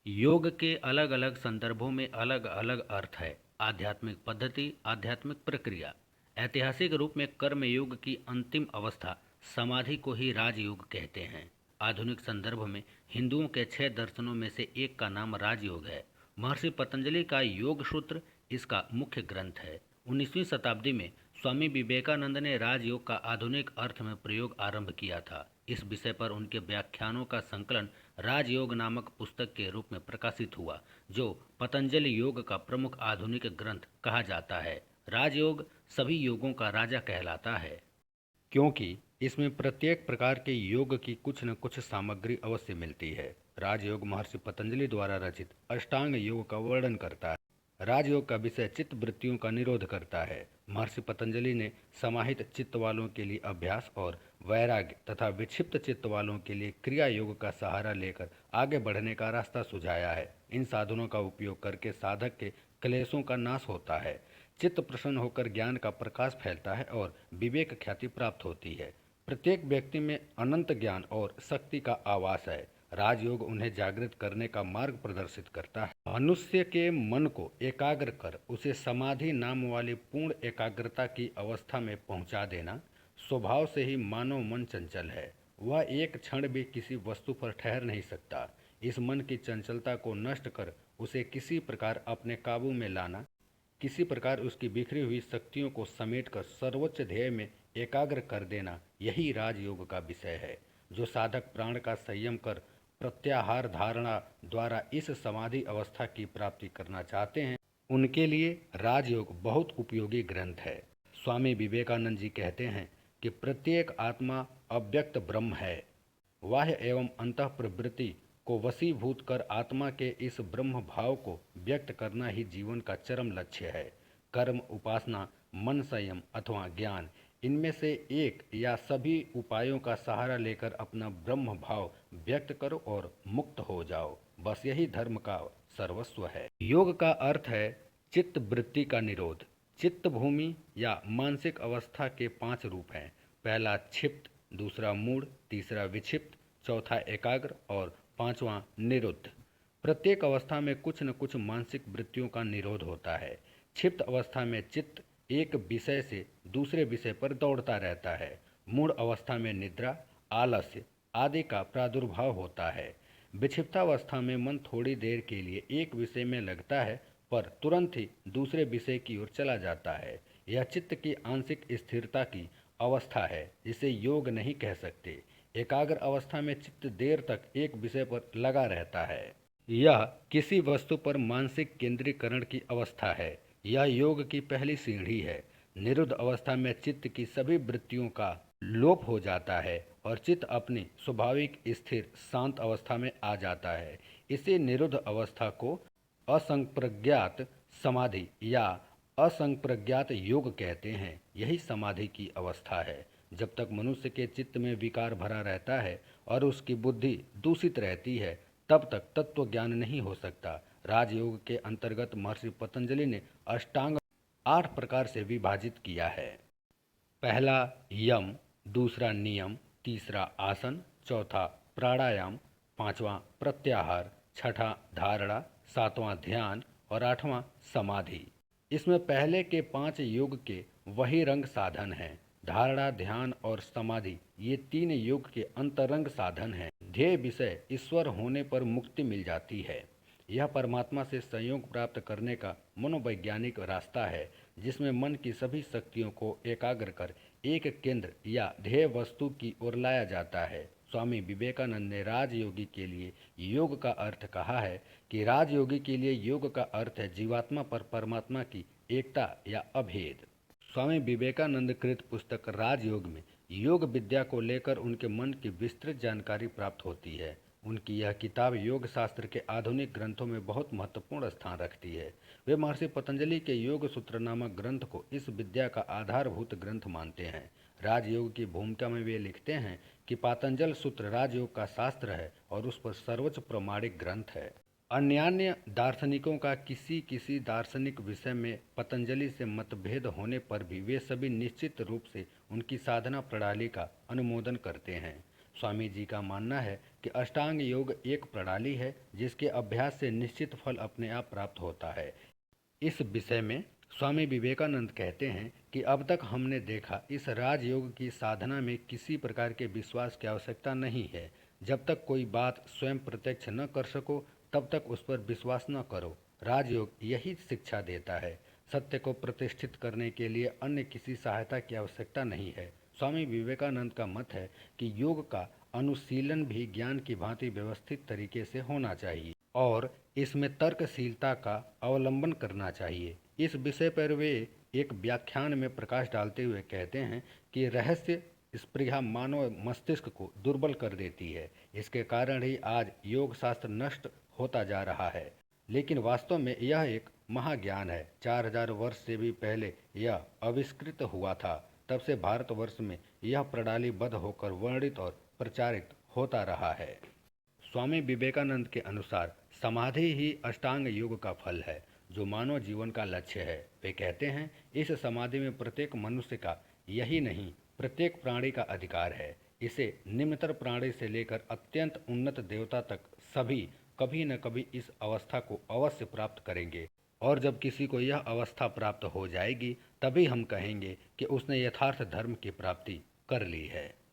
योग के अलग अलग संदर्भों में अलग अलग अर्थ है। आध्यात्मिक पद्धति, आध्यात्मिक प्रक्रिया। ऐतिहासिक रूप में कर्म योग की अंतिम अवस्था समाधि को ही राजयोग कहते हैं। आधुनिक संदर्भ में हिंदुओं के 6 दर्शनों में से एक का नाम राजयोग है। महर्षि पतंजलि का योग सूत्र इसका मुख्य ग्रंथ है। 19वीं शताब्दी में स्वामी विवेकानंद ने राजयोग का आधुनिक अर्थ में प्रयोग आरंभ किया था। इस विषय पर उनके व्याख्यानों का संकलन राजयोग नामक पुस्तक के रूप में प्रकाशित हुआ, जो पतंजलि योग का प्रमुख आधुनिक ग्रंथ कहा जाता है। राजयोग सभी योगों का राजा कहलाता है, क्योंकि इसमें प्रत्येक प्रकार के योग की कुछ न कुछ सामग्री अवश्य मिलती है। राजयोग महर्षि पतंजलि द्वारा रचित अष्टांग योग का वर्णन करता है। राजयोग का विषय चित्त वृत्तियों का निरोध करता है। महर्षि पतंजलि ने समाहित चित्त वालों के लिए अभ्यास और वैराग्य तथा विक्षिप्त चित्त वालों के लिए क्रिया योग का सहारा लेकर आगे बढ़ने का रास्ता सुझाया है। इन साधनों का उपयोग करके साधक के क्लेशों का नाश होता है, चित्त प्रसन्न होकर ज्ञान का प्रकाश फैलता है और विवेक ख्याति प्राप्त होती है। प्रत्येक व्यक्ति में अनंत ज्ञान और शक्ति का आवास है। राजयोग उन्हें जागृत करने का मार्ग प्रदर्शित करता है। मनुष्य के मन को एकाग्र कर उसे समाधि नाम वाली पूर्ण एकाग्रता की अवस्था में पहुंचा देना। स्वभाव से ही मानव मन चंचल है। वह एक क्षण भी किसी वस्तु पर ठहर नहीं सकता। इस मन की चंचलता को नष्ट कर उसे किसी प्रकार अपने काबू में लाना, किसी प्रकार उसकी बिखरी हुई शक्तियों को समेटकर सर्वोच्च ध्येय में एकाग्र कर देना, यही राजयोग का विषय है। जो साधक प्राण का संयम कर प्रत्याहार धारणा द्वारा इस समाधि अवस्था की प्राप्ति करना चाहते हैं, उनके लिए राजयोग बहुत उपयोगी ग्रंथ है। स्वामी विवेकानंद जी कहते हैं कि प्रत्येक आत्मा अव्यक्त ब्रह्म है। बाह्य एवं अंतः प्रवृत्ति को वशीभूत कर आत्मा के इस ब्रह्म भाव को व्यक्त करना ही जीवन का चरम लक्ष्य है। कर्म, उपासना, मन संयम अथवा ज्ञान, इनमें से एक या सभी उपायों का सहारा लेकर अपना ब्रह्म भाव व्यक्त करो और मुक्त हो जाओ। बस यही धर्म का सर्वस्व है। योग का अर्थ है चित्त वृत्ति का निरोध। चित्त भूमि या मानसिक अवस्था के 5 रूप हैं। पहला क्षिप्त, दूसरा मूढ़, तीसरा विक्षिप्त, चौथा एकाग्र और पांचवा निरुद्ध। प्रत्येक अवस्था में कुछ न कुछ मानसिक वृत्तियों का निरोध होता है। क्षिप्त अवस्था में चित्त एक विषय से दूसरे विषय पर दौड़ता रहता है। मूढ़ अवस्था में निद्रा, आलस्य आदि का प्रादुर्भाव होता है। विक्षिप्तावस्था में मन थोड़ी देर के लिए एक विषय में लगता है, पर तुरंत ही दूसरे विषय की ओर चला जाता है। यह चित्त की आंशिक स्थिरता की अवस्था है, जिसे योग नहीं कह सकते। एकाग्र अवस्था में चित्त देर तक एक विषय पर लगा रहता है। यह किसी वस्तु पर मानसिक केंद्रीकरण की अवस्था है। यह योग की पहली सीढ़ी है। निरुद्ध अवस्था में चित्त की सभी वृत्तियों का लोप हो जाता है और चित्त अपनी स्वाभाविक स्थिर शांत अवस्था में आ जाता है। इसी निरुद्ध अवस्था को असंप्रज्ञात समाधि या असंप्रज्ञात योग कहते हैं। यही समाधि की अवस्था है। जब तक मनुष्य के चित्त में विकार भरा रहता है और उसकी बुद्धि दूषित रहती है, तब तक तत्व ज्ञान नहीं हो सकता। राजयोग के अंतर्गत महर्षि पतंजलि ने अष्टांग 8 प्रकार से विभाजित किया है। पहला यम, दूसरा नियम, तीसरा आसन, चौथा प्राणायाम, पांचवा प्रत्याहार, छठा धारणा, सातवां ध्यान और आठवां समाधि। इसमें पहले के 5 योग के वही रंग साधन हैं। धारणा, ध्यान और समाधि ये 3 योग के अंतरंग साधन हैं। ध्येय विषय ईश्वर होने पर मुक्ति मिल जाती है। यह परमात्मा से संयोग प्राप्त करने का मनोवैज्ञानिक रास्ता है, जिसमें मन की सभी शक्तियों को एकाग्र कर एक केंद्र या ध्येय वस्तु की ओर लाया जाता है। स्वामी विवेकानंद ने राजयोगी के लिए योग का अर्थ कहा है कि राजयोगी के लिए योग का अर्थ है जीवात्मा पर परमात्मा की एकता या अभेद। स्वामी विवेकानंद कृत पुस्तक राजयोग में योग विद्या को लेकर उनके मन की विस्तृत जानकारी प्राप्त होती है। उनकी यह किताब योग शास्त्र के आधुनिक ग्रंथों में बहुत महत्वपूर्ण स्थान रखती है। वे महर्षि पतंजलि के योग सूत्र नामक ग्रंथ को इस विद्या का आधारभूत ग्रंथ मानते हैं। राजयोग की भूमिका में वे लिखते हैं कि पातंजल सूत्र राजयोग का शास्त्र है और उस पर सर्वोच्च प्रमाणिक ग्रंथ है। अन्यान्य दार्शनिकों का किसी किसी दार्शनिक विषय में पतंजलि से मतभेद होने पर भी वे सभी निश्चित रूप से उनकी साधना प्रणाली का अनुमोदन करते हैं। स्वामी जी का मानना है कि अष्टांग योग एक प्रणाली है जिसके अभ्यास से निश्चित फल अपने आप प्राप्त होता है। इस विषय में स्वामी विवेकानंद कहते हैं कि अब तक हमने देखा इस राजयोग की साधना में किसी प्रकार के विश्वास की आवश्यकता नहीं है। जब तक कोई बात स्वयं प्रत्यक्ष न कर सको तब तक उस पर विश्वास न करो। राजयोग यही शिक्षा देता है। सत्य को प्रतिष्ठित करने के लिए अन्य किसी सहायता की आवश्यकता नहीं है। स्वामी विवेकानंद का मत है कि योग का अनुशीलन भी ज्ञान की भांति व्यवस्थित तरीके से होना चाहिए और इसमें तर्कशीलता का अवलंबन करना चाहिए। इस विषय पर वे एक व्याख्यान में प्रकाश डालते हुए कहते हैं कि रहस्य स्पृहा मानव मस्तिष्क को दुर्बल कर देती है। इसके कारण ही आज योग शास्त्र नष्ट होता जा रहा है। लेकिन वास्तव में यह एक महाज्ञान है। 4000 वर्ष से भी पहले यह आविष्कृत हुआ था। तब से भारतवर्ष में यह प्रणालीबद्ध होकर वर्णित और प्रचारित होता रहा है। स्वामी विवेकानंद के अनुसार समाधि ही अष्टांग योग का फल है जो मानव जीवन का लक्ष्य है। वे कहते हैं इस समाधि में प्रत्येक मनुष्य का यही नहीं प्रत्येक प्राणी का अधिकार है। इसे निम्नतर प्राणी से लेकर अत्यंत उन्नत देवता तक सभी कभी न कभी इस अवस्था को अवश्य प्राप्त करेंगे और जब किसी को यह अवस्था प्राप्त हो जाएगी तभी हम कहेंगे कि उसने यथार्थ धर्म की प्राप्ति कर ली है।